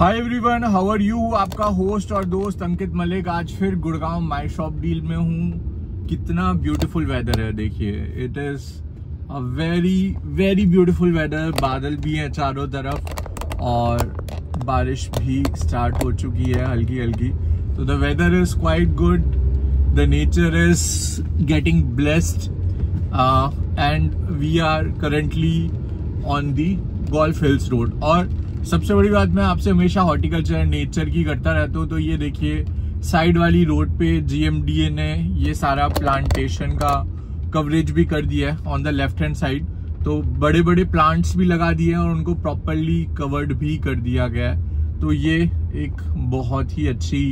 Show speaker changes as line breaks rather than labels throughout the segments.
Hi everyone, how are you. आपका host और दोस्त अंकित मलिक आज फिर गुड़गांव माई शॉप डील में हूँ। कितना ब्यूटीफुल वेदर है, देखिए। It is a very very beautiful weather. बादल भी हैं चारों तरफ और बारिश भी स्टार्ट हो चुकी है हल्की हल्की। तो the weather is quite good, the nature is getting blessed and we are currently on the Golf Hills Road. और सबसे बड़ी बात, मैं आपसे हमेशा हॉर्टिकल्चर नेचर की करता रहता हूँ। तो ये देखिए, साइड वाली रोड पे GMDA ने ये सारा प्लांटेशन का कवरेज भी कर दिया है on the left hand side. तो बड़े बड़े प्लांट्स भी लगा दिए हैं और उनको प्रॉपरली कवर्ड भी कर दिया गया है। तो ये एक बहुत ही अच्छी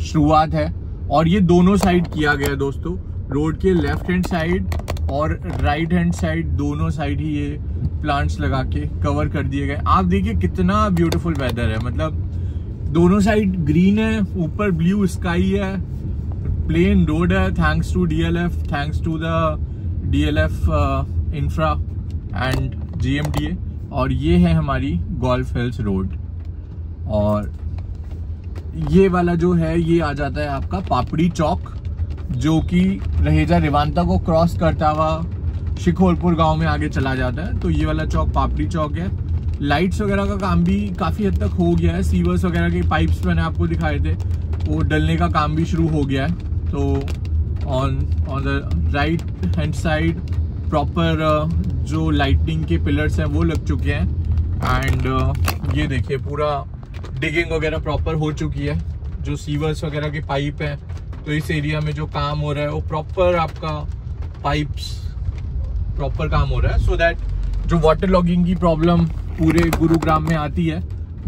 शुरुआत है। और ये दोनों साइड किया गया है दोस्तों, रोड के लेफ्ट हैंड साइड और राइट हैंड साइड, दोनों साइड ही ये प्लांट्स लगा के कवर कर दिए गए। आप देखिए कितना ब्यूटीफुल वेदर है, मतलब दोनों साइड ग्रीन है, ऊपर ब्लू स्काई है, प्लेन रोड है। Thanks to DLF, thanks to the DLF infra and GMDA। और ये है हमारी गोल्फ हिल्स रोड। और ये वाला जो है ये आ जाता है आपका पापड़ी चौक, जो कि रहेजा रेवांता को क्रॉस करता हुआ शिकोरपुर गांव में आगे चला जाता है। तो ये वाला चौक पापड़ी चौक है। लाइट्स वगैरह का काम भी काफी हद तक हो गया है। सीवर्स वगैरह के पाइप्स मैंने आपको दिखाए थे, वो डलने का काम भी शुरू हो गया है। तो on the right hand side proper जो लाइटनिंग के पिलर्स हैं वो लग चुके हैं। एंड ये देखिए पूरा डिगिंग वगैरह प्रॉपर हो चुकी है। जो सीवर्स वगैरह के पाइप हैं, तो इस एरिया में जो काम हो रहा है वो प्रॉपर आपका पाइप्स प्रॉपर काम हो रहा है, सो दैट जो वाटर लॉगिंग की प्रॉब्लम पूरे गुरुग्राम में आती है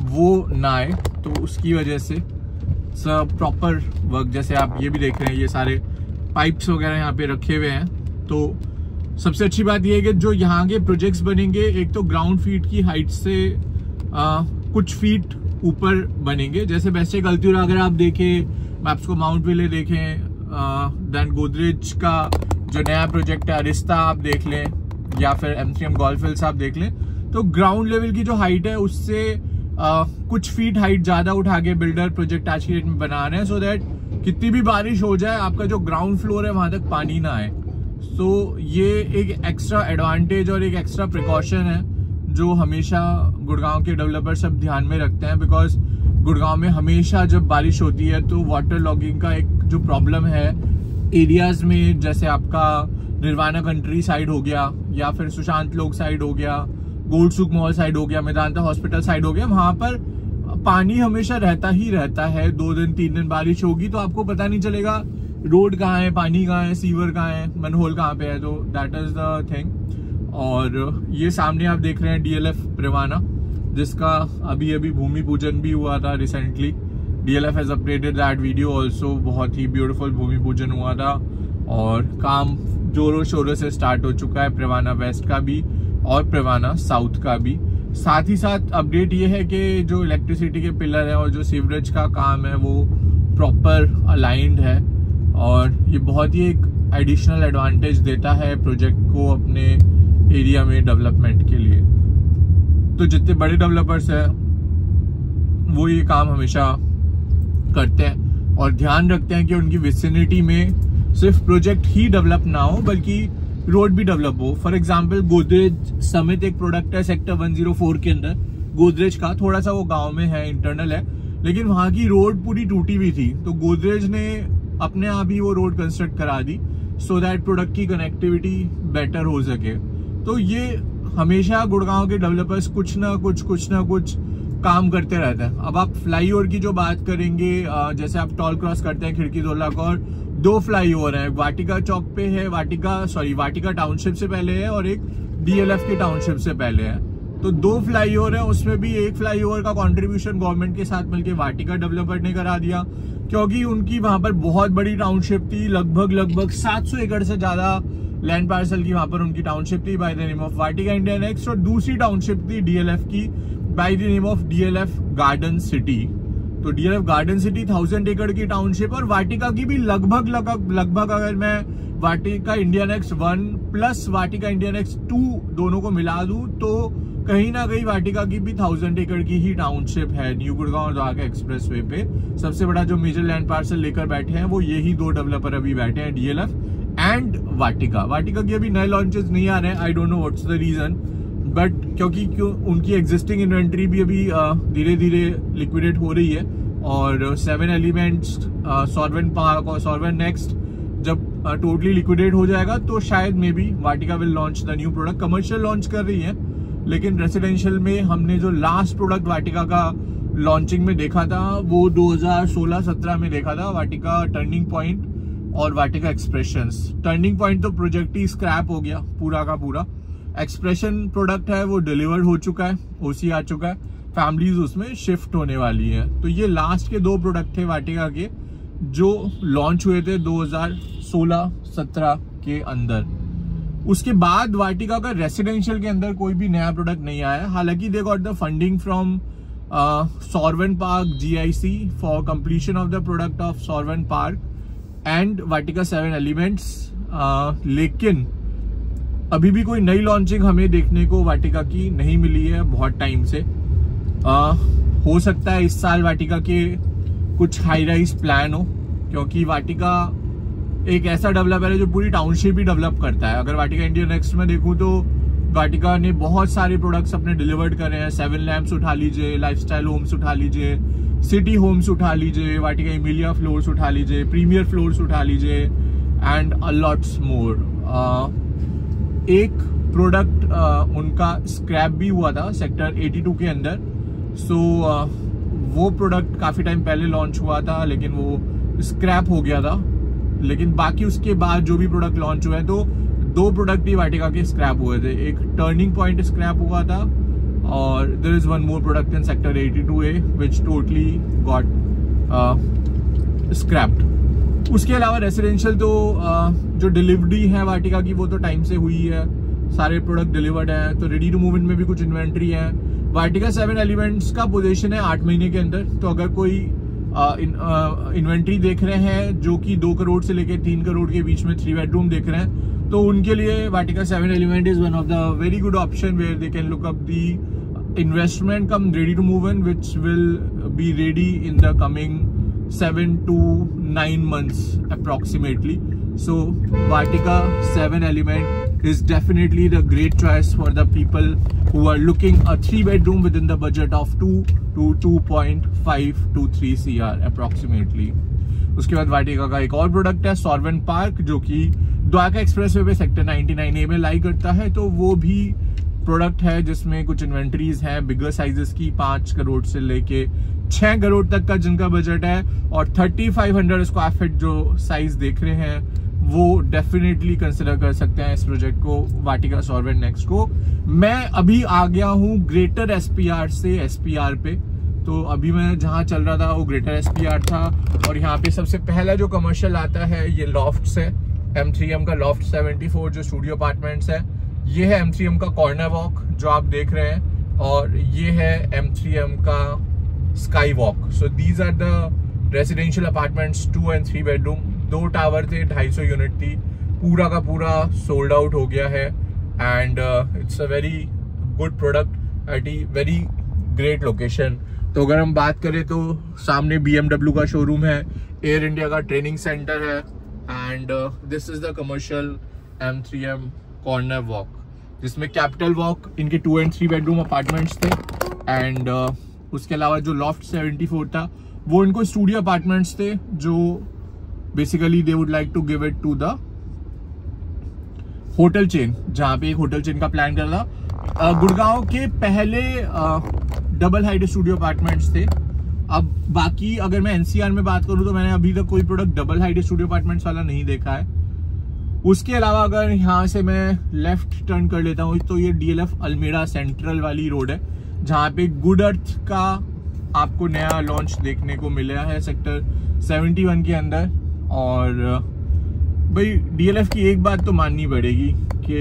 वो ना आए। तो उसकी वजह से सब प्रॉपर वर्क, जैसे आप ये भी देख रहे हैं, ये सारे पाइप्स वगैरह यहाँ पे रखे हुए हैं। तो सबसे अच्छी बात ये है कि जो यहाँ के प्रोजेक्ट्स बनेंगे, एक तो ग्राउंड फीट की हाइट से कुछ फीट ऊपर बनेंगे। जैसे बेस्टे कल्तूरा अगर आप देखें, मैप्स को माउंट विले देखें, देन गोदरेज का जो नया प्रोजेक्ट है अरिस्ता आप देख लें, या फिर MCM गोल्फ हिल्स आप देख लें, तो ग्राउंड लेवल की जो हाइट है उससे कुछ फीट हाइट ज्यादा उठा के बिल्डर प्रोजेक्ट आज की डेट में बना रहे हैं, सो दैट कितनी भी बारिश हो जाए आपका जो ग्राउंड फ्लोर है वहां तक पानी ना आए। सो ये एक एक्स्ट्रा एडवांटेज और एक एक्स्ट्रा प्रिकॉशन है जो हमेशा गुड़गांव के डेवलपर सब ध्यान में रखते हैं। बिकॉज गुड़गांव में हमेशा जब बारिश होती है तो वाटर लॉगिंग का एक जो प्रॉब्लम है एरियाज में, जैसे आपका निर्वाणा कंट्री साइड हो गया, या फिर सुशांत लोक साइड हो गया, गोल्ड सुक मॉल साइड हो गया, मेदांता हॉस्पिटल साइड हो गया, वहां पर पानी हमेशा रहता ही रहता है। 2 दिन 3 दिन बारिश होगी तो आपको पता नहीं चलेगा रोड कहाँ है, पानी कहाँ है, सीवर कहाँ है, मनहोल कहाँ पे है। तो दैट इज द थिंग। और ये सामने आप देख रहे हैं DLF प्रेवाना, जिसका अभी अभी भूमि पूजन भी हुआ था recently. DLF has updated that video also। बहुत ही ब्यूटीफुल भूमि पूजन हुआ था और काम जोरों शोरों से स्टार्ट हो चुका है, प्रेवाना वेस्ट का भी और प्रेवाना साउथ का भी। साथ ही साथ अपडेट ये है कि जो इलेक्ट्रिसिटी के पिलर है और जो सीवरेज का काम है वो प्रॉपर अलाइंड है। और ये बहुत ही एक एडिशनल एडवांटेज देता है प्रोजेक्ट को अपने एरिया में डेवलपमेंट के लिए। तो जितने बड़े डेवलपर्स हैं वो ये काम हमेशा करते हैं और ध्यान रखते हैं कि उनकी विसिनिटी में सिर्फ प्रोजेक्ट ही डेवलप ना हो बल्कि रोड भी डेवलप हो। फॉर एग्जांपल गोदरेज समित एक प्रोडक्ट है सेक्टर 104 के अंदर गोदरेज का, थोड़ा सा वो गांव में है, इंटरनल है, लेकिन वहां की रोड पूरी टूटी हुई थी। तो गोदरेज ने अपने आप ही वो रोड कंस्ट्रक्ट करा दी सो दैट प्रोडक्ट की कनेक्टिविटी बेटर हो सके। तो ये हमेशा गुड़गांव के डेवलपर्स कुछ ना कुछ काम करते रहते हैं। अब आप फ्लाईओवर की जो बात करेंगे, जैसे आप टॉल क्रॉस करते हैं खिड़की दोला का, और 2 फ्लाईओवर है, वाटिका चौक पे है, वाटिका टाउनशिप से पहले है, और एक DLF की टाउनशिप से पहले है। तो 2 फ्लाईओवर है, उसमें भी एक फ्लाईओवर का कंट्रीब्यूशन गवर्नमेंट के साथ मिलकर वाटिका डेवलपर ने करा दिया, क्योंकि उनकी वहां पर बहुत बड़ी टाउनशिप थी। लगभग 700 एकड़ से ज्यादा लैंड पार्सल की वहां पर उनकी टाउनशिप थी by the name of Vatika India next. और दूसरी टाउनशिप थी DLF की by the name of DLF garden city. तो DLF गार्डन सिटी 1000 एकड़ की टाउनशिप, और वाटिका की भी लगभग अगर मैं वाटिका इंडिया नेक्स्ट 1 प्लस वाटिका इंडिया नेक्स्ट 2 दोनों को मिला दूं तो कहीं ना कहीं वाटिका की भी 1000 एकड़ की ही टाउनशिप है new Gurgaon Dwarka express way पे। सबसे बड़ा जो मेजर लैंड पार्सल लेकर बैठे हैं वो यही 2 डेवलपर अभी बैठे हैं, DLF एंड वाटिका। वाटिका की अभी नए लॉन्चेस नहीं आ रहे हैं, I don't know what's the reason, but क्योंकि उनकी एग्जिस्टिंग इन्वेंट्री भी अभी धीरे धीरे लिक्विडेट हो रही है। और 7 एलिमेंट्स, सॉर्वेंट पार्क और सॉर्वेंट नेक्स्ट जब टोटली लिक्विडेट हो जाएगा तो शायद may be Vatika will launch the new product. Commercial launch कर रही है, लेकिन रेसिडेंशियल में हमने जो लास्ट प्रोडक्ट वाटिका का लॉन्चिंग में देखा था वो 2016-17 में देखा था, वाटिका टर्निंग पॉइंट और वाटिका एक्सप्रेशंस। टर्निंग पॉइंट तो प्रोजेक्ट ही स्क्रैप हो गया पूरा का पूरा। एक्सप्रेशन प्रोडक्ट है वो डिलीवर हो चुका है, OC आ चुका है, फैमिलीज उसमें शिफ्ट होने वाली है। तो ये लास्ट के 2 प्रोडक्ट थे वाटिका के जो लॉन्च हुए थे 2016-17 के अंदर। उसके बाद वाटिका का रेसिडेंशियल के अंदर कोई भी नया प्रोडक्ट नहीं आया। हालांकि they got the funding from Sovereign Park GIC for completion of the product of Sovereign Park and Vatika 7 elements, लेकिन अभी भी कोई नई लॉन्चिंग हमें देखने को वाटिका की नहीं मिली है बहुत टाइम से। हो सकता है इस साल वाटिका के कुछ हाई राइज प्लान हो, क्योंकि वाटिका एक ऐसा डेवलपर है जो पूरी टाउनशिप ही डेवलप करता है। अगर वाटिका इंडिया नेक्स्ट में देखूं तो वाटिका ने बहुत सारे प्रोडक्ट्स अपने डिलीवर्ड करे हैं। 7 लैम्प्स उठा लीजिए, लाइफस्टाइल होम्स उठा लीजिए, सिटी होम्स उठा लीजिए, वाटिका एमिलिया फ्लोर्स उठा लीजिए, प्रीमियर फ्लोर्स उठा लीजिए एंड अ लॉट्स मोर। एक प्रोडक्ट उनका स्क्रैप भी हुआ था सेक्टर 82 के अंदर। सो वो प्रोडक्ट काफी टाइम पहले लॉन्च हुआ था, लेकिन वो स्क्रैप हो गया था। लेकिन बाकी उसके बाद जो भी प्रोडक्ट लॉन्च हुए तो 2 प्रोडक्ट ही वाटिका के स्क्रैप हुए थे। एक टर्निंग पॉइंट स्क्रैप हुआ था और there is one more product in sector 82A which totally got scrapped. उसके अलावा रेसिडेंशियल तो जो डिलीवरी है वाटिका की वो तो टाइम से हुई है, सारे प्रोडक्ट डिलीवर्ड है। तो रेडी टू मूव इन में भी कुछ इन्वेंट्री है। वाटिका 7 एलिमेंट्स का पोजीशन है 8 महीने के अंदर। तो अगर कोई इन्वेंट्री देख रहे हैं जो कि 2 करोड़ से लेकर 3 करोड़ के बीच में 3 बेडरूम देख रहे हैं, तो उनके लिए Vatika 7 element is one of the very good option where they can look up the investment come ready to move in which will be ready in the coming 7 to 9 months approximately. So Vatica 7 element is definitely the great choice for the people who are looking a 3 bedroom within the budget of 2 to 2.5 to 3 CR approximately. उसके बाद वाटिका का एक और product है सॉर्वेंट park, जो कि Dwarka expressway पे sector 99A में लाई करता है। तो वो भी प्रोडक्ट है जिसमें कुछ इन्वेंट्रीज हैं बिगर साइजेस की, 5 करोड़ से लेके 6 करोड़ तक का जिनका बजट है। और 3500 स्क्वायर फीट जो साइज देख रहे हैं वो डेफिनेटली कंसिडर कर सकते हैं इस प्रोजेक्ट को, वाटिका सॉर्वेंट नेक्स्ट को। मैं अभी आ गया हूँ ग्रेटर SPR से SPR पे। तो अभी मैं जहाँ चल रहा था वो ग्रेटर SPR था और यहाँ पे सबसे पहला जो कमर्शियल आता है ये लॉफ्ट्स है, M3M का लॉफ्ट 74 जो स्टूडियो अपार्टमेंट्स है। ये है M3M का कॉर्नर वॉक जो आप देख रहे हैं, और ये है M3M का sky walk. So these are the residential apartments 2 and 3 bedroom. 2 tower थे, 250 यूनिट थी, पूरा का पूरा सोल्ड आउट हो गया है। And it's a very good product at a very great location. तो अगर हम बात करें तो सामने BMW का शोरूम है, एयर इंडिया का ट्रेनिंग सेंटर है, and this is the commercial M3M corner walk, जिसमें कैपिटल वॉक इनके 2 and 3 बेडरूम अपार्टमेंट्स थे। एंड उसके अलावा जो लॉफ्ट 74 था वो इनको स्टूडियो अपार्टमेंट्स थे, जो basically they would like to give it to the hotel chain, जहाँ पे एक होटल चेन का प्लान कर रहा। गुड़गांव के पहले डबल हाइट स्टूडियो अपार्टमेंट्स थे। अब बाकी अगर मैं NCR में बात करूं तो मैंने अभी तक कोई product double height studio apartments वाला नहीं देखा है। उसके अलावा अगर यहाँ से मैं लेफ्ट टर्न कर लेता हूँ तो ये DLF अल्मेड़ा सेंट्रल वाली रोड है, जहाँ पे गुड अर्थ का आपको नया लॉन्च देखने को मिला है सेक्टर 71 के अंदर। और भाई DLF की एक बात तो माननी पड़ेगी कि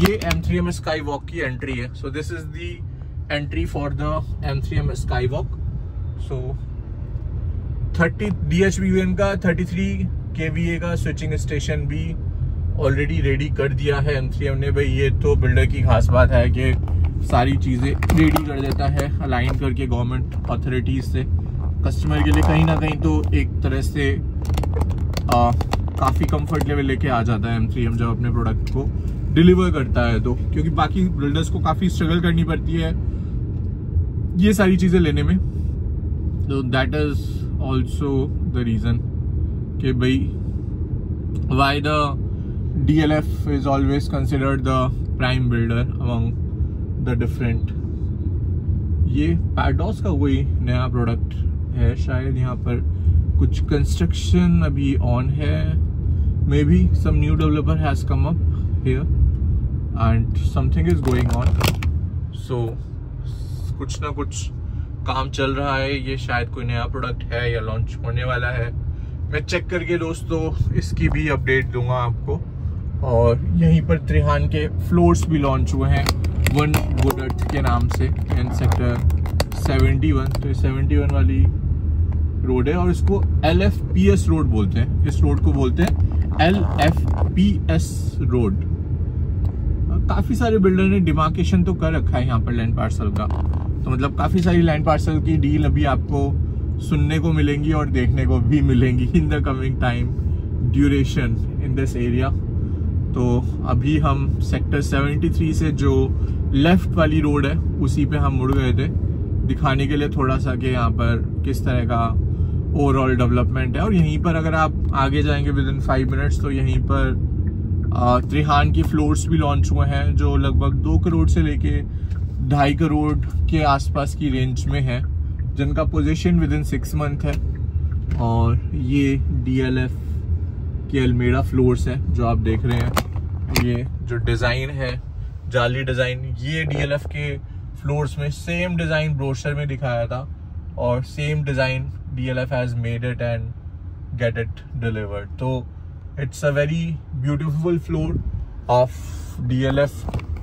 ये M3M स्काई वॉक की एंट्री है। So this is the entry for the M3M sky walk. So 30 DHBN का 33 kVA का स्विचिंग स्टेशन भी ऑलरेडी रेडी कर दिया है M3M ने। भाई ये तो बिल्डर की खास बात है कि सारी चीज़ें रेडी कर देता है अलाइन करके गवर्नमेंट अथॉरिटीज़ से। कस्टमर के लिए कहीं ना कहीं तो एक तरह से काफ़ी कंफर्ट लेवल लेके आ जाता है M3M जब अपने प्रोडक्ट को डिलीवर करता है तो, क्योंकि बाकी बिल्डर्स को काफ़ी स्ट्रगल करनी पड़ती है ये सारी चीज़ें लेने में। तो that is also the reason कि भाई why the DLF is always considered the prime builder among the different। ये पैडॉस का कोई नया प्रोडक्ट है शायद, यहाँ पर कुछ कंस्ट्रक्शन अभी ऑन है, may be some new developer has come up here and something is going on. So कुछ ना कुछ काम चल रहा है, ये शायद कोई नया प्रोडक्ट है या लॉन्च होने वाला है। मैं चेक करके दोस्तों इसकी भी अपडेट दूंगा आपको। और यहीं पर त्रिहान के फ्लोर्स भी लॉन्च हुए हैं वन गुड अर्थ के नाम से इन सेक्टर 71। तो 71 वाली रोड है और इसको LFPS रोड बोलते हैं, इस रोड को बोलते हैं LFPS रोड। काफ़ी सारे बिल्डर ने डिमार्केशन तो कर रखा है यहाँ पर लैंड पार्सल का, तो मतलब काफ़ी सारी लैंड पार्सल की डील अभी आपको सुनने को मिलेंगी और देखने को भी मिलेंगी इन the coming time duration in this area. तो अभी हम सेक्टर 73 से जो लेफ्ट वाली रोड है उसी पे हम मुड़ गए थे दिखाने के लिए थोड़ा सा कि यहाँ पर किस तरह का ओवरऑल डेवलपमेंट है। और यहीं पर अगर आप आगे जाएंगे विद इन 5 मिनट्स तो यहीं पर त्रिहान की फ्लोर्स भी लॉन्च हुए हैं जो लगभग 2 करोड़ से लेके 2.5 करोड़ के आसपास की रेंज में है, जिनका पोजीशन विद इन 6 मंथ है। और ये DLF के अल्मेड़ा फ्लोर्स है जो आप देख रहे हैं। ये जो डिज़ाइन है जाली डिज़ाइन, ये DLF के फ्लोर्स में सेम डिज़ाइन ब्रोशर में दिखाया था और same design DLF has made it and get it delivered. तो it's a very beautiful floor of DLF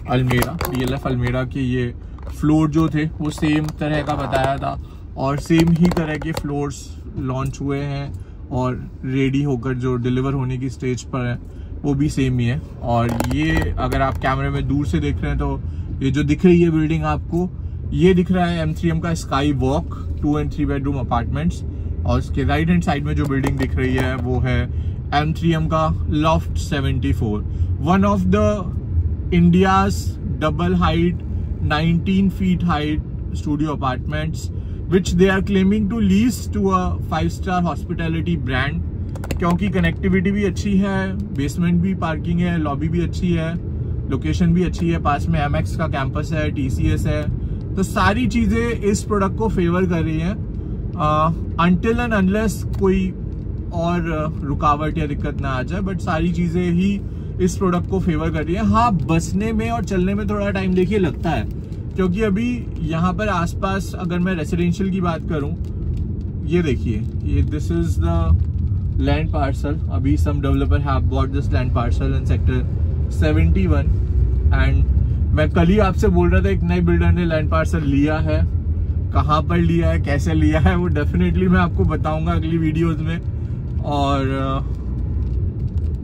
Alameda. DLF Alameda के ये फ्लोर जो थे वो सेम तरह का बताया था और सेम ही तरह के फ्लोर्स लॉन्च हुए हैं और रेडी होकर जो डिलीवर होने की स्टेज पर है वो भी सेम ही है। और ये अगर आप कैमरे में दूर से देख रहे हैं तो ये जो दिख रही है बिल्डिंग आपको, ये दिख रहा है M3M का sky walk 2 and 3 bedroom apartments. और उसके राइट हैंड साइड में जो बिल्डिंग दिख रही है वो है M3M का loft 74, one of the India's double height 19 feet height studio apartments which they are claiming to lease to a 5-star hospitality brand, क्योंकि कनेक्टिविटी भी अच्छी है, बेसमेंट भी पार्किंग है, लॉबी भी अच्छी है, लोकेशन भी अच्छी है, पास में MX का कैंपस है, TCS है। तो सारी चीज़ें इस प्रोडक्ट को फेवर कर रही हैं अनटिल एंड अनलेस कोई और रुकावट या दिक्कत ना आ जाए, बट सारी चीज़ें ही इस प्रोडक्ट को फेवर कर रही है। हाँ, बसने में और चलने में थोड़ा टाइम देखिए लगता है, क्योंकि अभी यहाँ पर आसपास अगर मैं रेसिडेंशियल की बात करूँ, ये देखिए, ये this is the land parcel. अभी some developer have bought this land parcel in sector 71 and मैं कल ही आपसे बोल रहा था एक नए बिल्डर ने लैंड पार्सल लिया है। कहाँ पर लिया है, कैसे लिया है, वो डेफिनेटली मैं आपको बताऊंगा अगली वीडियोज में। और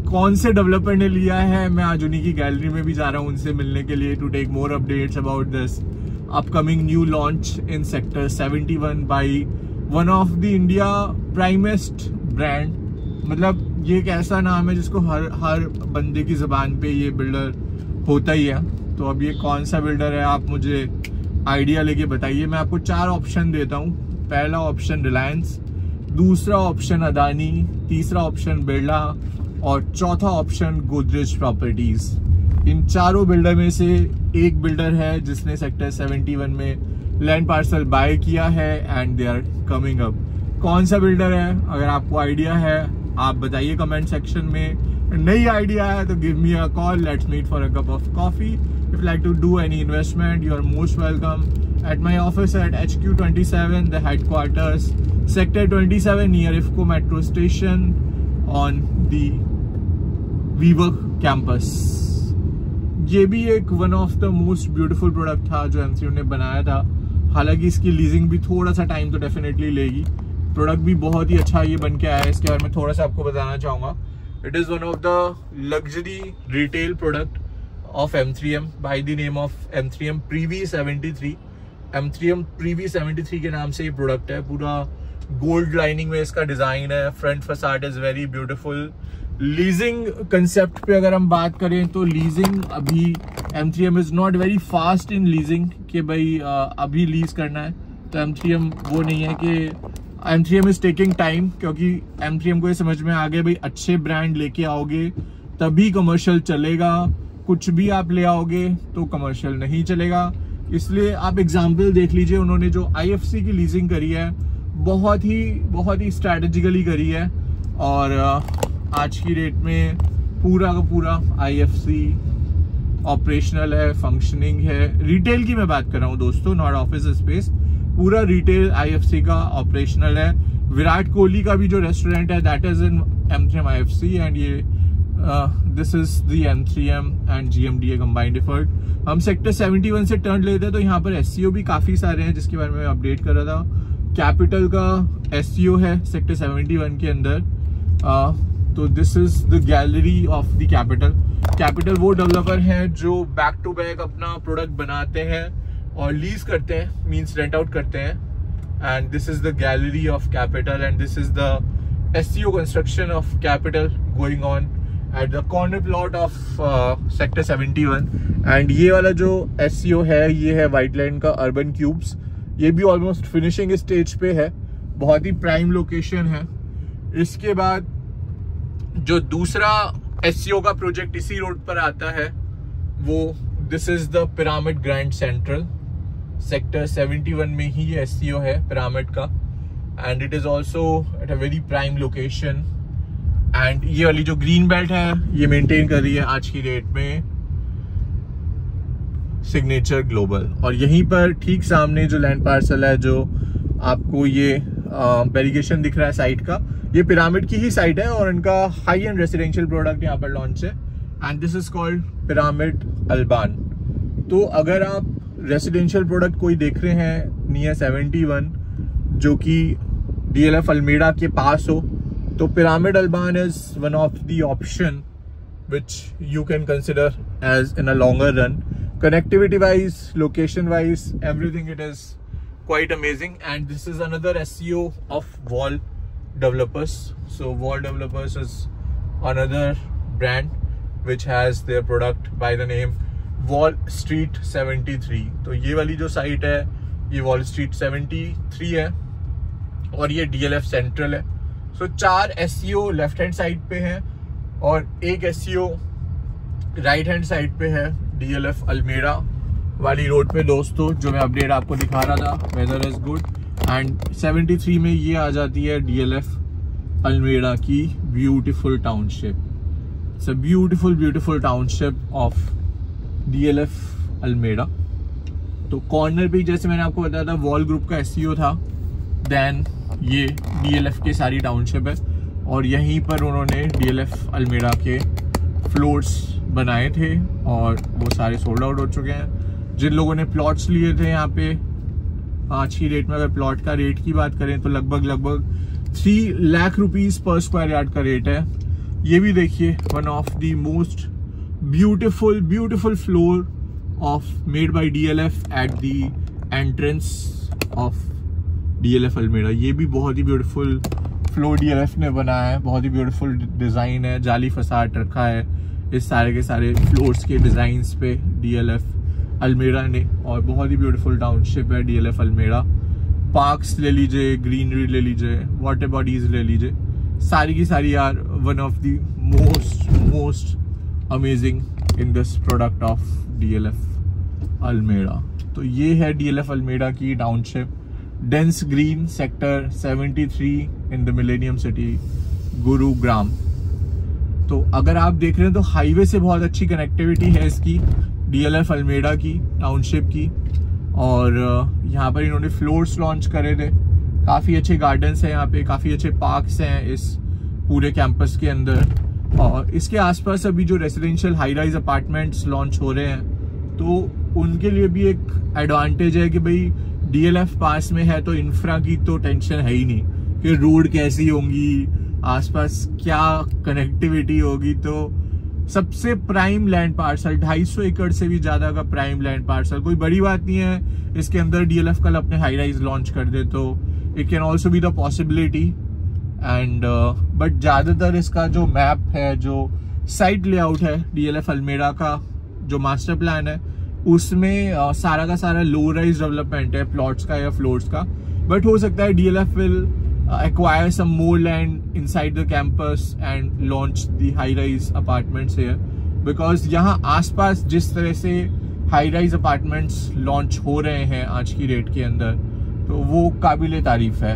कौन से डेवलपर ने लिया है, मैं आज उन्हीं की गैलरी में भी जा रहा हूँ उनसे मिलने के लिए to take more updates about this upcoming new launch in sector 71 by one of the India primest brand. मतलब ये एक ऐसा नाम है जिसको हर बंदे की ज़बान पे ये बिल्डर होता ही है। तो अब ये कौन सा बिल्डर है आप मुझे आइडिया लेके बताइए। मैं आपको 4 ऑप्शन देता हूँ। पहला ऑप्शन रिलायंस, दूसरा ऑप्शन अदानी, तीसरा ऑप्शन बिरला और चौथा ऑप्शन गोदरेज प्रॉपर्टीज। इन चारों बिल्डर में से एक बिल्डर है जिसने सेक्टर 71 में लैंड पार्सल बाय किया है and they are coming up. कौन सा बिल्डर है, अगर आपको आइडिया है आप बताइए कमेंट सेक्शन में। नहीं आइडिया है तो give me a call, let's meet for a cup of coffee. If like to do any investment you are most welcome at my office at HQ27, the headquarters, sector 27 near IFCO metro station on the WeWork campus। ये भी एक one of the most beautiful product था जो M3M ने बनाया था। हालांकि इसकी लीजिंग भी थोड़ा सा टाइम तो डेफिनेटली लेगी। प्रोडक्ट भी बहुत ही अच्छा ये बन के आया है। इसके बारे में थोड़ा सा आपको बताना चाहूँगा। It is one of the luxury retail product of M3M by the name of M3M Privy 73। M3M Privy 73 के नाम से ये प्रोडक्ट है। पूरा गोल्ड लाइनिंग में इसका डिजाइन है। Front facade is very beautiful. Leasing concept पे अगर हम बात करें तो लीजिंग अभी M3M is not very fast in leasing कि भाई अभी लीज करना है, तो M3M वो नहीं है कि M3M इज टेकिंग टाइम, क्योंकि M3M को ये समझ में आ गया भाई अच्छे ब्रांड लेके आओगे तभी कमर्शियल चलेगा, कुछ भी आप ले आओगे तो कमर्शियल नहीं चलेगा। इसलिए आप एग्जाम्पल देख लीजिए, उन्होंने जो IFC की लीजिंग करी है बहुत ही स्ट्रैटेजिकली करी है, और आज की डेट में पूरा का पूरा IFC ऑपरेशनल है, फंक्शनिंग है। रिटेल की मैं बात कर रहा हूँ दोस्तों, नॉट ऑफिस स्पेस। पूरा रिटेल IFC का ऑपरेशनल है। विराट कोहली का भी जो रेस्टोरेंट है that is in M3M IFC, and ये this is the M3M and GMDA combined effort. हम सेक्टर 71 से टर्न लेते हैं तो यहाँ पर SEO भी काफी सारे हैं जिसके बारे में अपडेट कर रहा था। कैपिटल का SEO है सेक्टर 71 के अंदर। तो this is the gallery of the capital. Capital वो डेवलपर हैं जो बैक टू बैक अपना प्रोडक्ट बनाते हैं और लीज करते हैं, मींस रेंट आउट करते हैं। And this is the gallery of capital and this is the SEO construction of capital going on at the corner plot of sector 71। And ये वाला जो SEO है ये है व्हाइटलैंड का अर्बन क्यूब्स। ये भी ऑलमोस्ट फिनिशिंग स्टेज पे है, बहुत ही प्राइम लोकेशन है। इसके बाद जो दूसरा SEO का प्रोजेक्ट इसी रोड पर आता है वो this is the pyramid grand central. Sector 71 में ही SEO है पिरामिड का, and it is also at a very prime location. And ये वाली जो ग्रीन बेल्ट है ये मेंटेन कर रही है आज की डेट में सिग्नेचर ग्लोबल। और यहीं पर ठीक सामने जो लैंड पार्सल है, जो आपको ये बैरिकेशन दिख रहा है साइट का, ये पिरामिड की ही साइट है और इनका हाई एंड रेसिडेंशियल प्रोडक्ट यहाँ पर लॉन्च है, and this is called pyramid अल्बान। तो अगर आप रेसिडेंशियल प्रोडक्ट कोई देख रहे हैं नियर 71 जो कि DLF अल्मेडा के पास हो, तो pyramid अल्बान is one of the option which you can consider as in a longer run. Connectivity wise, location wise, everything it is quite amazing. And this is another SEO of Wall Developers. So Wall Developers is another brand which has their product by the name Wall Street 73. तो ये वाली जो site है ये Wall Street 73 है और ये DLF central है। So 4 SEO left hand side पे है और एक SEO राइट हैंड साइड पे है DLF अल्मेडा वाली रोड पे दोस्तों, जो मैं अपडेट आपको दिखा रहा था। Weather is good. एंड 73 में ये आ जाती है DLF अल्मेडा की beautiful township. It's a beautiful township of DLF Alameda. तो कॉर्नर पे जैसे मैंने आपको बताया था वॉल ग्रुप का SEO था, देन ये DLF की सारी टाउनशिप है और यहीं पर उन्होंने DLF अल्मेडा के फ्लोर्स बनाए थे और वो सारे सोल्ड आउट हो चुके हैं। जिन लोगों ने प्लॉट्स लिए थे यहाँ पे, आज की डेट में अगर प्लॉट का रेट की बात करें तो लगभग 3 लाख रुपीस पर स्क्वायर यार्ड का रेट है। ये भी देखिए, one of the most beautiful floor of made by DLF at the entrance of DLF Alameda. ये भी बहुत ही ब्यूटीफुल फ्लोर DLF ने बनाया है, बहुत ही ब्यूटीफुल डिजाइन है। जाली फसाड रखा है इस सारे के सारे फ्लोर्स के डिजाइन्स पे DLF अल्मेडा ने, और बहुत ही ब्यूटीफुल टाउनशिप है DLF अल्मेडा। पार्क्स ले लीजिए, ग्रीनरी ले लीजिए, वाटर बॉडीज ले लीजिए, सारी की सारी are one of the most amazing in this product of DLF Alameda. तो ये है DLF अल्मेडा की township, dense green, sector 73 in the millennium city Gurugram. तो अगर आप देख रहे हैं तो हाईवे से बहुत अच्छी कनेक्टिविटी है इसकी DLF अल्मेडा की टाउनशिप की, और यहाँ पर इन्होंने फ्लोर्स लॉन्च करे थे। काफ़ी अच्छे गार्डन्स हैं यहाँ पे, काफ़ी अच्छे पार्क्स हैं इस पूरे कैंपस के अंदर, और इसके आसपास अभी जो residential high rise apartments launch हो रहे हैं तो उनके लिए भी एक एडवांटेज है कि भाई DLF पास में है तो इंफ्रा की तो टेंशन है ही नहीं कि रोड कैसी होंगी, आसपास क्या कनेक्टिविटी होगी। तो सबसे प्राइम लैंड पार्सल, 250 एकड़ से भी ज्यादा का प्राइम लैंड पार्सल। कोई बड़ी बात नहीं है, इसके अंदर DLF कल अपने हाई राइज लॉन्च कर दे तो it can also be the possibility. And but ज्यादातर इसका जो मैप है, जो साइट लेआउट है DLF अल्मेड़ा का जो मास्टर प्लान है, उसमें सारा का सारा लो राइज डेवलपमेंट है, प्लॉट्स का या फ्लोर्स का। बट हो सकता है DLF will acquire some more land inside the campus and launch the high-rise apartments here, because यहाँ आसपास जिस तरह से high-rise apartments launch हो रहे हैं आज की डेट के अंदर, तो वो काबिले तारीफ है।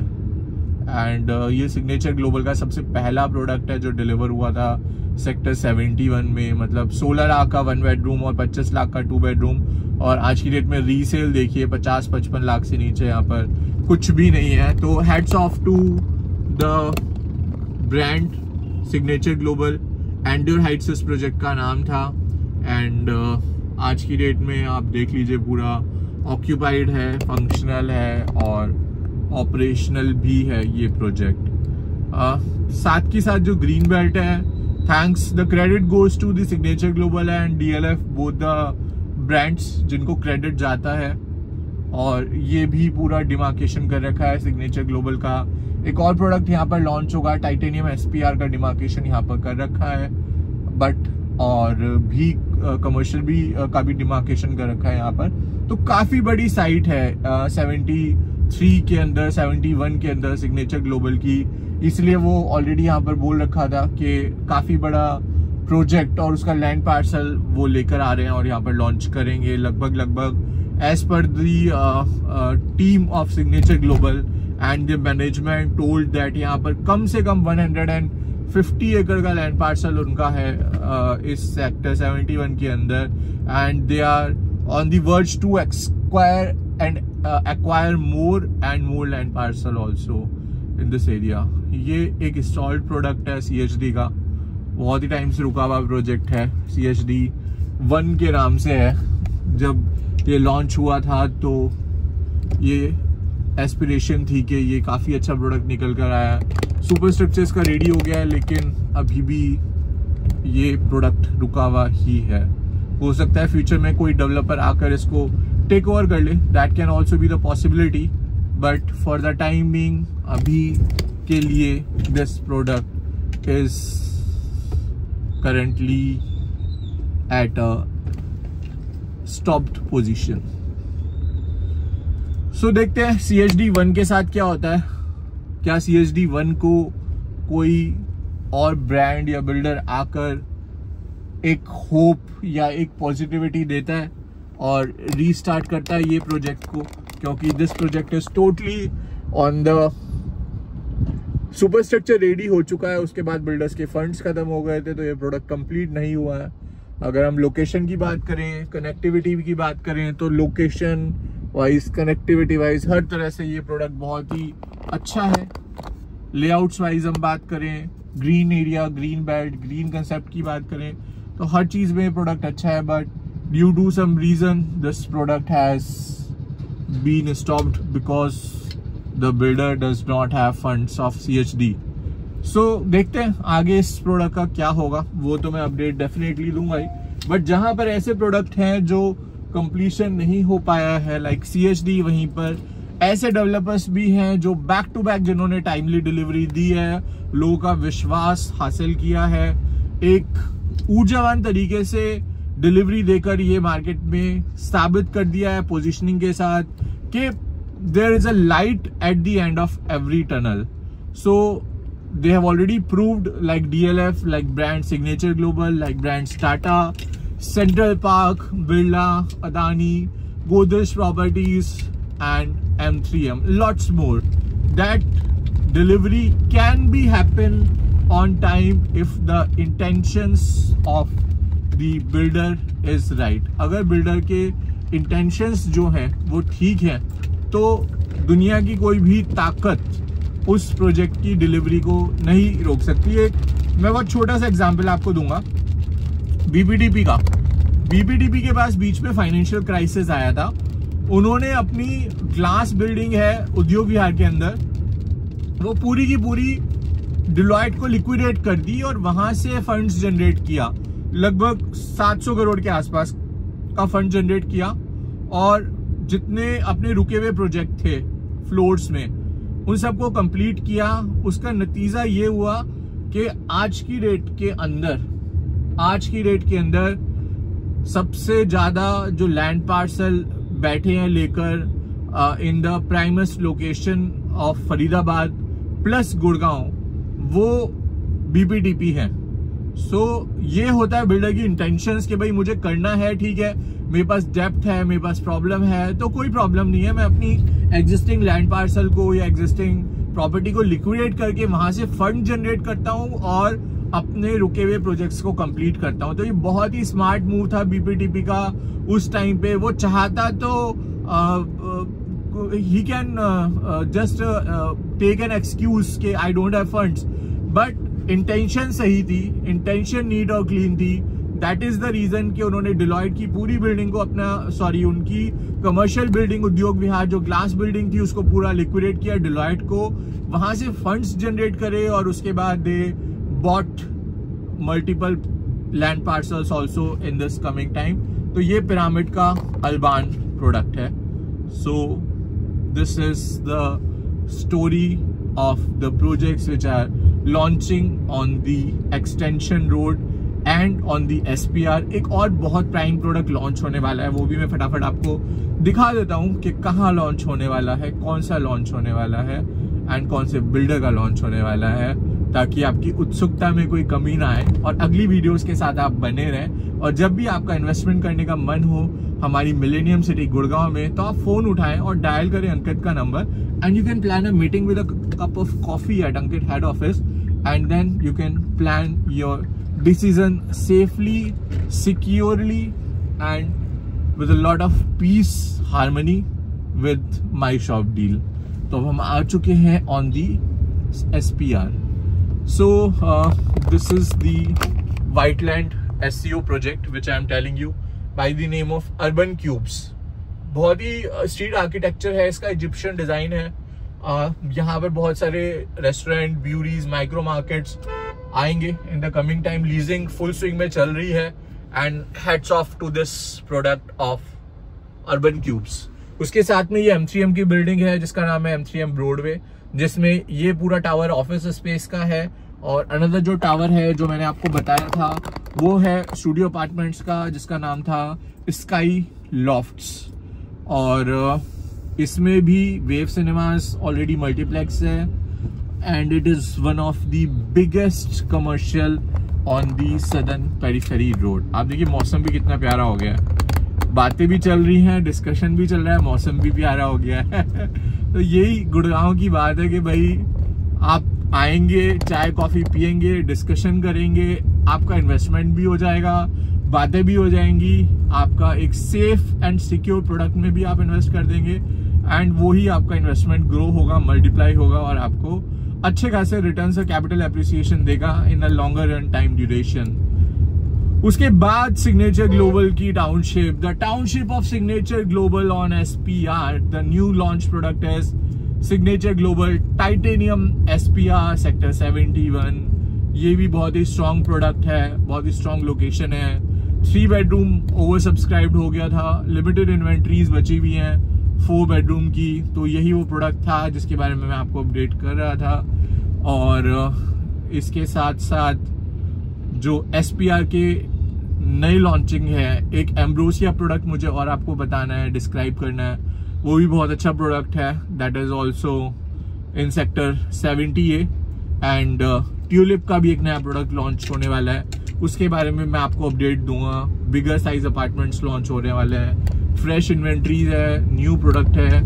एंड ये सिग्नेचर ग्लोबल का सबसे पहला प्रोडक्ट है जो डिलीवर हुआ था सेक्टर 71 में। मतलब 16 लाख का 1 बेडरूम और 25 लाख का 2 बेडरूम, और आज की डेट में रीसेल देखिए 50-55 लाख से नीचे यहाँ पर कुछ भी नहीं है। तो heads off to the brand signature global. Endure heights इस प्रोजेक्ट का नाम था। एंड आज की डेट में आप देख लीजिए पूरा ऑक्यूपाइड है, फंक्शनल है और ऑपरेशनल भी है ये प्रोजेक्ट। साथ के साथ जो ग्रीन बेल्ट है, thanks the credit goes to the signature global and DLF, both the brands जिनको क्रेडिट जाता है। और ये भी पूरा डिमार्केशन कर रखा है सिग्नेचर ग्लोबल का। एक और प्रोडक्ट यहाँ पर लॉन्च होगा, टाइटेनियम SPR का डिमार्केशन यहाँ पर कर रखा है, बट और भी कमर्शियल भी का भी डिमार्केशन कर रखा है यहाँ पर। तो काफी बड़ी साइट है 73 के अंदर, 71 के अंदर सिग्नेचर ग्लोबल की। इसलिए वो ऑलरेडी यहाँ पर बोल रखा था कि काफी बड़ा प्रोजेक्ट और उसका लैंड पार्सल वो लेकर आ रहे हैं और यहाँ पर लॉन्च करेंगे लगभग as per the team of signature global and the management told that यहाँ पर कम से कम 150 एकड़ का लैंड पार्सल उनका है इस सेक्टर 71 के अंदर। And they are on the verge to acquire more and more land parcel also in this area। ये एक इंस्टॉल्ड प्रोडक्ट है CHD का, बहुत ही टाइम से रुका हुआ प्रोजेक्ट है। CHD 1 के नाम से है। जब ये लॉन्च हुआ था तो ये एस्पिरेशन थी कि ये काफ़ी अच्छा प्रोडक्ट निकल कर आया। सुपर स्ट्रक्चर्स का रेडी हो गया है, लेकिन अभी भी ये प्रोडक्ट रुका हुआ ही है। हो सकता है फ्यूचर में कोई डेवलपर आकर इसको टेक ओवर कर ले, that can also be the possibility. But for the time being अभी के लिए this product is currently at a stopped position। So देखते हैं CHD 1 के साथ क्या होता है। क्या CHD 1 को कोई और ब्रांड या बिल्डर आकर एक होप या एक पॉजिटिविटी देता है और रीस्टार्ट करता है ये प्रोजेक्ट को, क्योंकि this project is totally on the super structure ready हो चुका है। उसके बाद बिल्डर्स के फंड्स खत्म हो गए थे, तो ये प्रोडक्ट कंप्लीट नहीं हुआ है। अगर हम लोकेशन की बात करें, कनेक्टिविटी की बात करें, तो लोकेशन वाइज, कनेक्टिविटी वाइज, हर तरह से ये प्रोडक्ट बहुत ही अच्छा है। लेआउट्स वाइज हम बात करें, green area, green belt, green concept की बात करें, तो हर चीज में ये प्रोडक्ट अच्छा है। But due to some reason this product has been stopped because the builder does not have funds of CHD। so देखते हैं आगे इस प्रोडक्ट का क्या होगा, वो तो मैं अपडेट डेफिनेटली दूंगा ही। बट जहां पर ऐसे प्रोडक्ट हैं जो कंप्लीशन नहीं हो पाया है लाइक CHD, वहीं पर ऐसे डेवलपर्स भी हैं जो बैक टू बैक जिन्होंने टाइमली डिलीवरी दी है, लोगों का विश्वास हासिल किया है, एक ऊर्जावान तरीके से डिलीवरी देकर ये मार्केट में साबित कर दिया है पोजिशनिंग के साथ कि there is a light at the end of every tunnel। so they have already proved, like DLF, like brand Signature Global, like brands Tata, Central Park, Birla, Adani, Godrej Properties and M3M, lots more, that delivery can be happen on time if the intentions of the builder is right। अगर builder के intentions जो हैं वो ठीक हैं तो दुनिया की कोई भी ताकत उस प्रोजेक्ट की डिलीवरी को नहीं रोक सकती है। मैं बहुत छोटा सा एग्जांपल आपको दूंगा BPDP का। BPDP के पास बीच में फाइनेंशियल क्राइसिस आया था। उन्होंने अपनी ग्लास बिल्डिंग है उद्योग विहार के अंदर, वो पूरी की पूरी डिलॉयट को लिक्विडेट कर दी और वहां से फंड्स जनरेट किया। लगभग 700 करोड़ के आसपास का फंड जनरेट किया और जितने अपने रुके हुए प्रोजेक्ट थे फ्लोर्स में उन सबको कंप्लीट किया। उसका नतीजा ये हुआ कि आज की डेट के अंदर सबसे ज्यादा जो लैंड पार्सल बैठे हैं लेकर in the Primus location of Faridabad plus Gurgaon वो बीपीटीपी है। सो ये होता है बिल्डर की इंटेंशंस कि भाई मुझे करना है, ठीक है, मेरे पास डेप्थ है, मेरे पास प्रॉब्लम है, तो कोई प्रॉब्लम नहीं है, मैं अपनी एग्जिस्टिंग लैंड पार्सल को या एग्जिस्टिंग प्रॉपर्टी को लिक्विडेट करके वहां से फंड जनरेट करता हूं और अपने रुके हुए प्रोजेक्ट्स को कंप्लीट करता हूं। तो ये बहुत ही स्मार्ट मूव था बीपीटीपी का उस टाइम पे। वो चाहता तो ही can just take an excuse के I don't have funds, but intention सही थी, इंटेंशन नीट और क्लीन थी। दैट इज द रीजन कि उन्होंने डिलॉयट की पूरी बिल्डिंग को उनकी कमर्शियल बिल्डिंग उद्योग विहार जो ग्लास बिल्डिंग थी उसको पूरा लिक्विडेट किया, डिलॉयट को वहां से फंड्स जनरेट करे और उसके बाद they bought multiple land parcels also in this coming time. तो ये पिरामिड का अल्बान प्रोडक्ट है। So this is the story of the projects which are launching on the extension road and on the SPR। एक और बहुत prime product launch होने वाला है, वो भी मैं फटाफट आपको दिखा देता हूँ कि कहाँ लॉन्च होने वाला है, कौन सा लॉन्च होने वाला है एंड कौन से बिल्डर का लॉन्च होने वाला है, ताकि आपकी उत्सुकता में कोई कमी ना आए और अगली वीडियोस के साथ आप बने रहें। और जब भी आपका इन्वेस्टमेंट करने का मन हो हमारी मिलेनियम सिटी गुड़गांव में, तो आप फोन उठाएं और डायल करें अंकित का नंबर and you can plan a meeting with a cup of coffee at Ankit head office and then you can plan your decision safely, securely and with a lot of peace, harmony with my shop deal. तो हम आ चुके हैं on the SPR। So this is the Whiteland SEO project which I am telling you by the name of Urban Cubes। बहुत ही street architecture है इसका, Egyptian design है। यहाँ पर बहुत सारे रेस्टोरेंट, ब्यूरीज, माइक्रो मार्केट्स आएंगे in the coming time. Leasing full swing में चल रही है and heads off to this product of urban cubes. उसके साथ में ये M3M की बिल्डिंग है जिसका नाम है M3M ब्रॉडवे, जिसमें ये पूरा टावर ऑफिस स्पेस का है। और अनदर जो टावर है जो मैंने आपको बताया था वो है स्टूडियो अपार्टमेंट्स का जिसका नाम था स्काई लॉफ्ट्स। और इसमें भी वेव सिनेमास ऑलरेडी मल्टीप्लेक्स है and it is one of the biggest commercial on the southern periphery road. आप देखिए मौसम भी कितना प्यारा हो गया है, बातें भी चल रही हैं, डिस्कशन भी चल रहा है, मौसम भी प्यारा हो गया है। तो यही गुड़गांव की बात है कि भाई आप आएंगे, चाय कॉफी पियेंगे, डिस्कशन करेंगे, आपका इन्वेस्टमेंट भी हो जाएगा, बातें भी हो जाएंगी, आपका एक सेफ एंड सिक्योर प्रोडक्ट में भी आप इन्वेस्ट कर देंगे एंड वो ही आपका इन्वेस्टमेंट ग्रो होगा, मल्टीप्लाई होगा और आपको अच्छे खासे रिटर्न्स और कैपिटल एप्रिसिएशन देगा in a longer run time duration. उसके बाद सिग्नेचर ग्लोबल की township, the township of signature Global on SPR। The new launch product is Signature Global titanium SPR sector 71। ये भी बहुत ही स्ट्रॉन्ग प्रोडक्ट है, बहुत ही स्ट्रॉन्ग लोकेशन है। 3 बेडरूम ओवर सब्सक्राइब्ड हो गया था, लिमिटेड इन्वेंट्रीज बची हुई हैं 4 बेडरूम की। तो यही वो प्रोडक्ट था जिसके बारे में मैं आपको अपडेट कर रहा था। और इसके साथ साथ जो SPR के नई लॉन्चिंग है, एक एम्ब्रोसिया प्रोडक्ट मुझे और आपको बताना है, डिस्क्राइब करना है, वो भी बहुत अच्छा प्रोडक्ट है। That is also in sector 70A and tulip का भी एक नया प्रोडक्ट लॉन्च होने वाला है, उसके बारे में मैं आपको अपडेट दूंगा। बिगर साइज अपार्टमेंट्स लॉन्च होने वाले हैं, फ्रेश इन्वेंट्रीज है, न्यू प्रोडक्ट है,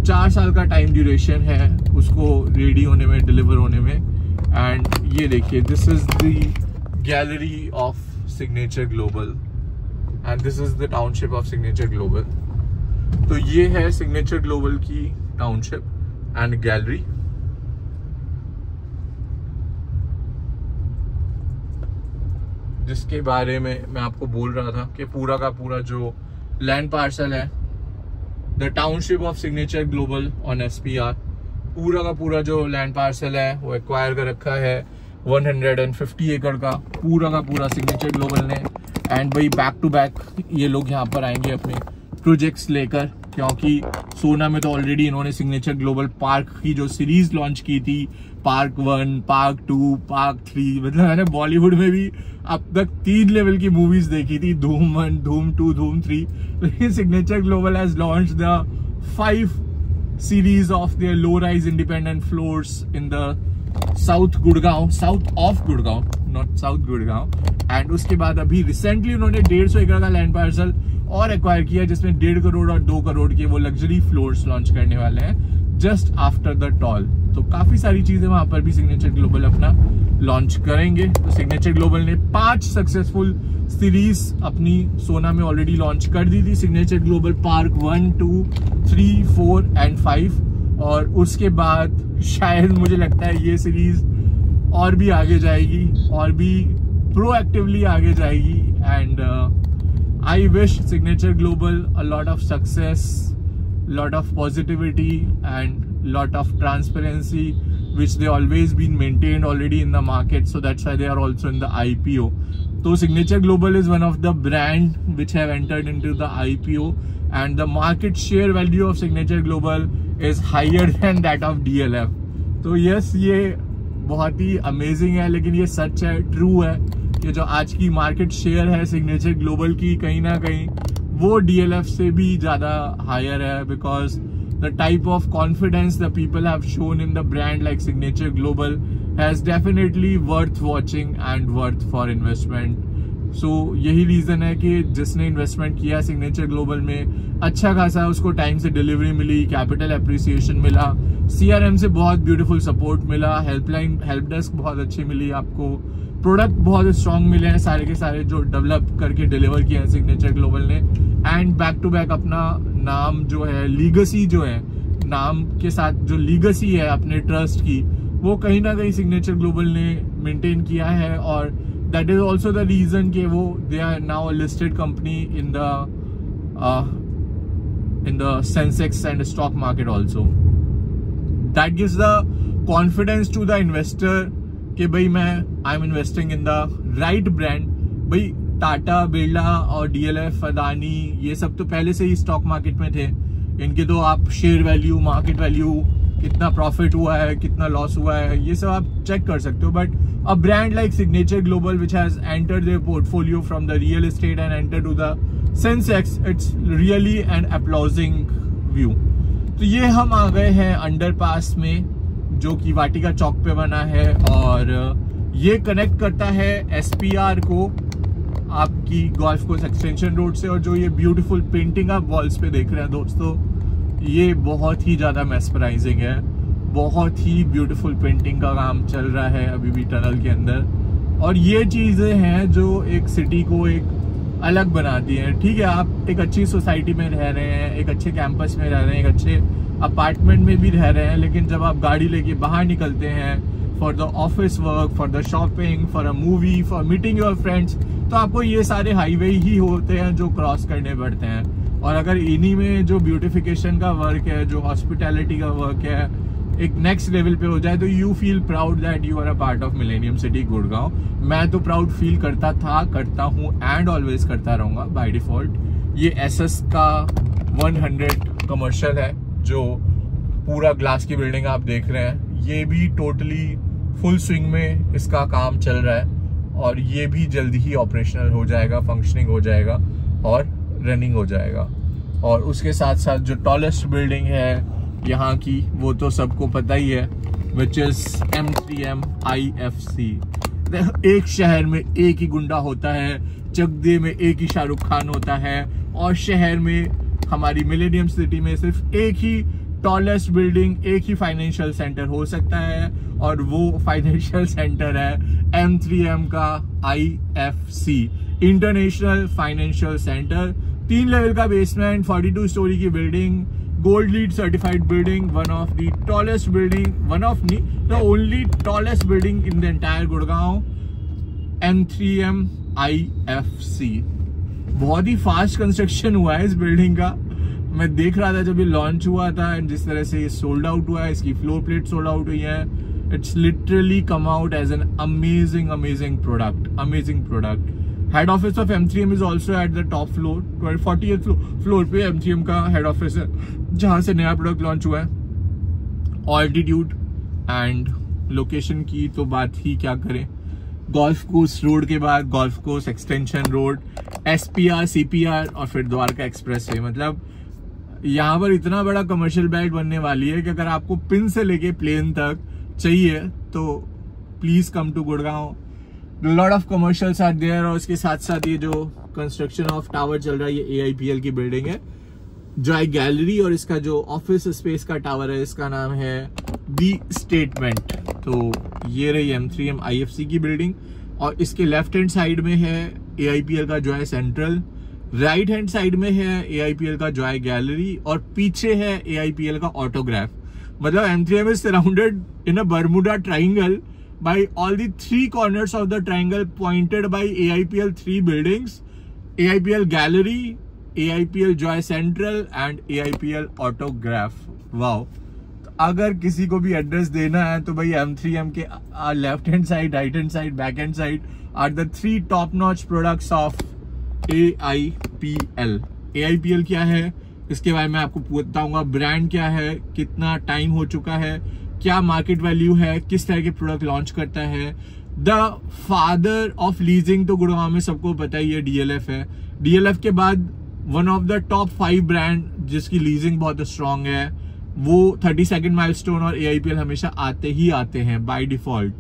4 साल का टाइम ड्यूरेशन है उसको रेडी होने में, डिलीवर होने में। एंड ये देखिए, this is the gallery of signature global and this is the township of signature global. तो ये है सिग्नेचर ग्लोबल की टाउनशिप एंड गैलरी। जिसके बारे में मैं आपको बोल रहा था कि पूरा का पूरा जो लैंड पार्सल है, the township of signature Global on SPR, पूरा का पूरा जो लैंड पार्सल है वो एक्वायर कर रखा है 150 एकड़ का पूरा सिग्नेचर ग्लोबल ने। एंड भाई बैक टू बैक ये लोग यहाँ पर आएंगे अपने प्रोजेक्ट्स लेकर, क्योंकि सोना में तो ऑलरेडी इन्होंने सिग्नेचर ग्लोबल पार्क की जो सीरीज लॉन्च की थी, पार्क 1, पार्क 2, पार्क 3, मतलब मैंने बॉलीवुड में भी अब तक 3 लेवल की मूवीज देखी थी, धूम 1, धूम 2, धूम 3, लेकिन signature Global has launch the 5 series of their low-rise independent floors in the south of Gurgaon, not South Gurgaon। And उसके बाद अभी रिसेंटली उन्होंने 150 एकड़ का लैंड पार्सल और एक्वायर किया, जिसमें 1.5 करोड़ और 2 करोड़ के वो लग्जरी फ्लोर्स लॉन्च करने वाले हैं जस्ट आफ्टर द टॉल। तो काफी सारी चीजें वहां पर भी सिग्नेचर ग्लोबल अपना लॉन्च करेंगे। तो सिग्नेचर ग्लोबल ने 5 सक्सेसफुल सीरीज अपनी सोना में ऑलरेडी लॉन्च कर दी थी, सिग्नेचर ग्लोबल पार्क 1, 2, 3, 4 एंड 5। और उसके बाद शायद मुझे लगता है ये सीरीज और भी आगे जाएगी और भी प्रोएक्टिवली आगे जाएगी। And I wish signature global a lot of success, lot of positivity and lot of transparency which they always been maintained already in the market, so that's why they are also in the IPO. So Signature Global is one of the brand which have entered into the IPO, and the market share value of Signature Global is higher than that of DLF. तो yes, ये बहुत ही amazing है, लेकिन ये सच है, true है कि जो आज की मार्केट शेयर है सिग्नेचर ग्लोबल की कहीं ना कहीं वो DLF से भी ज्यादा हायर है, because the type of confidence the people have shown in the brand like Signature Global has definitely worth watching and worth for investment. So यही रीजन है कि जिसने इन्वेस्टमेंट किया सिग्नेचर ग्लोबल में अच्छा खासा उसको टाइम से डिलीवरी मिली, कैपिटल एप्रिसिएशन मिला, CRM से बहुत ब्यूटीफुल सपोर्ट मिला, हेल्प डेस्क बहुत अच्छी मिली आपको, प्रोडक्ट बहुत स्ट्रॉन्ग मिले हैं सारे के सारे जो डेवलप करके डिलीवर किए हैं सिग्नेचर ग्लोबल ने। एंड बैक टू बैक अपना नाम जो है, लीगेसी जो है, नाम के साथ जो लीगेसी है अपने ट्रस्ट की, वो कहीं ना कहीं सिग्नेचर ग्लोबल ने मेंटेन किया है। और that is also the reason कि वो they are now listed company in the sensex and stock market also. That gives the confidence to the investor कि भाई I am investing in the right brand. भाई टाटा, बिरला और DLF, Adani, ये सब तो पहले से ही स्टॉक मार्केट में थे, इनके तो आप शेयर वैल्यू, मार्केट वैल्यू, कितना प्रॉफिट हुआ है, कितना लॉस हुआ है, ये सब आप चेक कर सकते हो। But a brand like Signature Global which has entered their portfolio from the real estate and enter to the Sensex, it's really an applauding view. तो ये हम आ गए हैं अंडरपास में जो कि वाटिका चौक पे बना है, और ये कनेक्ट करता है SPR को आपकी गोल्फ कोर्स एक्सटेंशन रोड से। और जो ये ब्यूटीफुल पेंटिंग आप वॉल्स पे देख रहे हैं दोस्तों, ये बहुत ही ज़्यादा मेस्पराइजिंग है, बहुत ही ब्यूटीफुल पेंटिंग का काम चल रहा है अभी भी टनल के अंदर। और ये चीज़ें हैं जो एक सिटी को एक अलग बनाती हैं। ठीक है, आप एक अच्छी सोसाइटी में रह रहे हैं, एक अच्छे कैंपस में रह रहे हैं, एक अच्छे अपार्टमेंट में भी रह रहे हैं, लेकिन जब आप गाड़ी लेके बाहर निकलते हैं for the office work, for the shopping, for a movie, for meeting your friends, तो आपको ये सारे हाईवे ही होते हैं जो क्रॉस करने पड़ते हैं। और अगर इन्हीं में जो ब्यूटिफिकेशन का वर्क है, जो हॉस्पिटैलिटी का वर्क है, एक नेक्स्ट लेवल पे हो जाए, तो you feel proud that you are a part of millennium city Gurgaon. मैं तो प्राउड फील करता था, करता हूँ एंड ऑलवेज करता रहूंगा बाय डिफॉल्ट। ये SS का 100 कमर्शियल है जो पूरा ग्लास की बिल्डिंग आप देख रहे हैं, ये भी टोटली फुल स्विंग में इसका काम चल रहा है, और ये भी जल्दी ही ऑपरेशनल हो जाएगा, फंक्शनिंग हो जाएगा और रनिंग हो जाएगा। और उसके साथ साथ जो टॉलेस्ट बिल्डिंग है यहाँ की, वो तो सबको पता ही है, विच इज M3M IFC। एक शहर में एक ही गुंडा होता है, चकदे में एक ही शाहरुख खान होता है, और शहर में हमारी मिलेनियम सिटी में सिर्फ एक ही टॉलेस्ट बिल्डिंग, एक ही फाइनेंशियल सेंटर हो सकता है, और वो फाइनेंशियल सेंटर है M3M का IFC, international financial centre. 3 level का बेसमेंट, 42 स्टोरी की building, gold lead certified building, one of the tallest building, one of the only tallest building in the entire Gurgaon, M3M IFC। बहुत ही fast construction हुआ है इस building का। मैं देख रहा था जब ये लॉन्च हुआ था, जिस तरह से ये सोल्ड आउट हुआ है, इसकी फ्लोर प्लेट सोल्ड आउट हुई है, It's literally come out as an amazing product. Head office of M3M is also at the top floor, 40th floor पे M3M का head office है, जहाँ से नया प्रोडक्ट लॉन्च हुआ है. ऑल्टीट्यूड एंड लोकेशन की तो बात ही क्या करें. गोल्फ कोर्स रोड के बाद golf course extension road, SPR, CPR और फिर द्वारका एक्सप्रेस है. मतलब यहाँ पर इतना बड़ा कमर्शियल बेल्ट बनने वाली है कि अगर आपको पिन से लेके प्लेन तक चाहिए तो please come to Gurgaon. Lot of commercials are there. और उसके साथ साथ ये जो कंस्ट्रक्शन ऑफ टावर चल रहा है, ये AIPL की बिल्डिंग है, जॉय गैलरी. और इसका जो ऑफिस स्पेस का टावर है, इसका नाम है दी स्टेटमेंट. तो ये रही M3M IFC की बिल्डिंग. और इसके लेफ्ट हैंड साइड में है AIPL का Joy central, right hand side में है AIPL का जॉय गैलरी और पीछे है AIPL का ऑटोग्राफ. मतलब M3M is surrounded in a Bermuda triangle by all the three corners of the triangle pointed by AIPL 3 buildings, AIPL Gallery, AIPL Joy Central and AIPL Autograph. Wow. अगर किसी को भी address देना है तो भाई M3M के left hand side, right hand side, back hand side are the 3 top notch products of AIPL. AIPL क्या है इसके बारे में आपको बताऊंगा. ब्रांड क्या है, कितना टाइम हो चुका है, क्या मार्केट वैल्यू है, किस तरह के प्रोडक्ट लॉन्च करता है. द फादर ऑफ लीजिंग तो गुड़गांव में सबको पता ही है, DLF है. DLF के बाद one of the top 5 brand जिसकी लीजिंग बहुत स्ट्रांग है, वो 32nd माइलस्टोन और AIPL हमेशा आते ही आते हैं बाय डिफॉल्ट.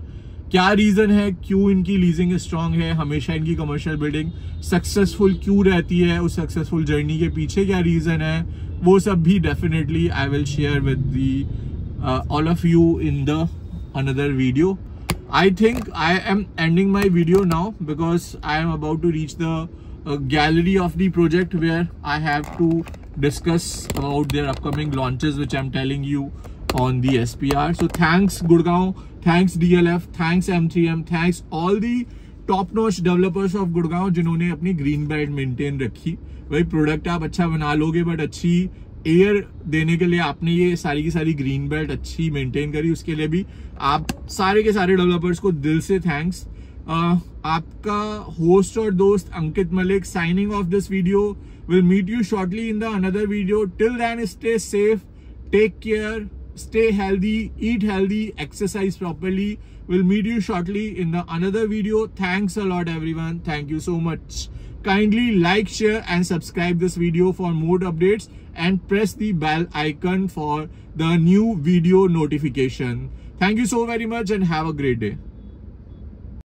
क्या रीजन है क्यों इनकी लीजिंग स्ट्रांग है, हमेशा इनकी कमर्शियल बिल्डिंग सक्सेसफुल क्यों रहती है, उस सक्सेसफुल जर्नी के पीछे क्या रीजन है, वो सब भी definitely I will share with the all of you in the another video. I think I am ending my video now because I am about to reach the gallery of the project where I have to discuss about their upcoming launches which I'm telling you on the SPR. So thanks Gurgaon, thanks DLF, thanks M3M, thanks all the top notch developers of Gurgaon जिन्होंने अपनी green belt maintain रखी. भाई product आप अच्छा बना लोगे but अच्छी air देने के लिए आपने ये सारी की सारी ग्रीन बेल्ट अच्छी मेंटेन करी, उसके लिए भी आप सारे के सारे डेवलपर्स को दिल से थैंक्स. आपका होस्ट और दोस्त Ankit Malik signing off this video. Will meet you shortly in the another video. Till then stay safe, take care, stay healthy, eat healthy, exercise properly. We'll meet you shortly in the another video. Thanks a lot everyone. Thank you so much. Kindly like, share and subscribe this video for more updates and press the bell icon for the new video notification. Thank you so very much and have a great day.